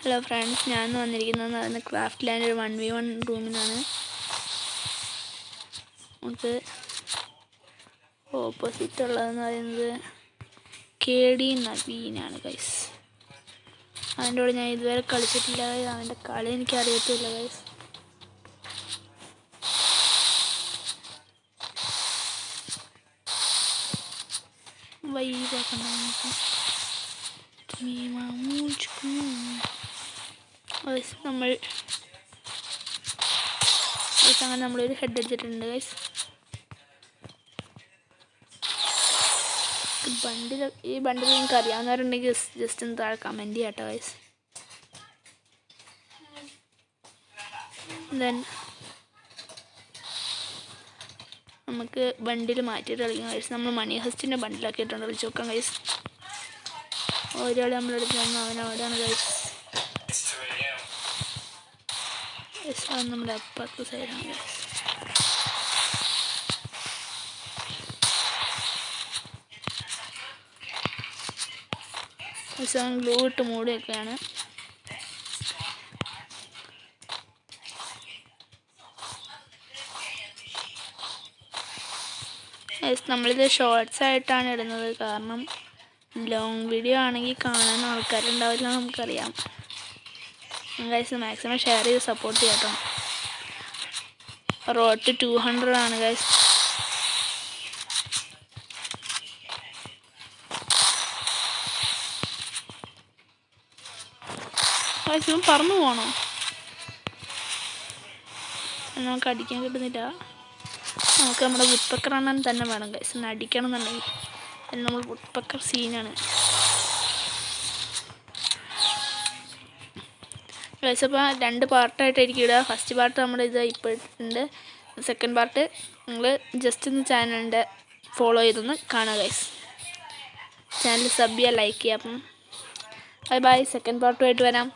Hello friends, ഞാൻ വന്നിരിക്കുന്നത് craft land ഒരു 1v1 റൂമിനാണ്. നമുക്ക് ഓപ്പോസിറ്റ് ഉള്ളതെന്ന് പറയുന്നത് KD നവീനാണ് ഗൈസ്. അവൻ്റെ കൂടെ ഞാൻ ഇതുവരെ കളിച്ചിട്ടില്ല. അവൻ്റെ കളി എനിക്ക് അറിയത്തില്ല ഗൈസ്. നമ്മളൊരു ഹെഡ് അടിച്ചിട്ടുണ്ട് ഗൈസ്. ഈ ബണ്ടിൽ നിങ്ങൾക്ക് അറിയാവുന്നവരുണ്ടെങ്കിൽ ജസ്റ്റ് ഒന്ന് താഴെ കമൻറ്റ് ചെയ്യാട്ടോ ഗൈസ്. ദെൻ നമുക്ക് ബണ്ടിൽ മാറ്റിയിട്ട് കളിക്കാം ഗൈസ്. നമ്മൾ മണി ഹസ്റ്റിൻ്റെ ബണ്ടിലാക്കിയിട്ടുണ്ട്. കളിച്ച് നോക്കാം ഗൈസ്. ഒരാൾ നമ്മളെടുത്ത് തന്നു, അവനവിടെയാണ് ഗൈസ്. അത് നമ്മുടെ അപ്പുറത്തെ സൈഡാണ് ഗൈസ്. ഗ്ലൂ ഇട്ട് മൂടിയൊക്കെയാണ്. നമ്മളിത് ഷോർട്സ് ആയിട്ടാണ് ഇടുന്നത്, കാരണം ലോങ് വീഡിയോ ആണെങ്കിൽ കാണാൻ ആൾക്കാരുണ്ടാവില്ല, നമുക്കറിയാം. ഗൈസ് മാക്സിമം ഷെയർ ചെയ്ത് സപ്പോർട്ട് ചെയ്യാം കേട്ടോ. റോഡ് ടു 200 ആണ് ഗൈസ്. ഗൈസ് പറന്നു പോകണോ? നമുക്ക് അടിക്കാൻ കിട്ടുന്നില്ല. നമുക്ക് നമ്മുടെ വുഡ്പക്കർ എണ്ണൻ തന്നെ വേണം ഗൈസ്. ഒന്ന് അടിക്കണം എന്നുണ്ടെങ്കിൽ അതിന് നമ്മൾ വുഡ്പക്കർ സീനാണ് ഗൈസ്. അപ്പോൾ 2 പാർട്ടായിട്ടായിരിക്കും ഇടുക. ഫസ്റ്റ് പാർട്ട് നമ്മുടെ ഇത് ഇപ്പോൾ ഉണ്ട്. സെക്കൻഡ് പാർട്ട് നിങ്ങൾ ജസ്റ്റ് ഒന്ന് ചാനലിൻ്റെ ഫോളോ ചെയ്തൊന്ന് കാണുക ഗൈസ്. ചാനൽ സബ് ചെയ്യുക, ലൈക്ക് ചെയ്യുക. അപ്പം ബൈ ബൈ. സെക്കൻഡ് പാർട്ടുമായിട്ട് വരാം.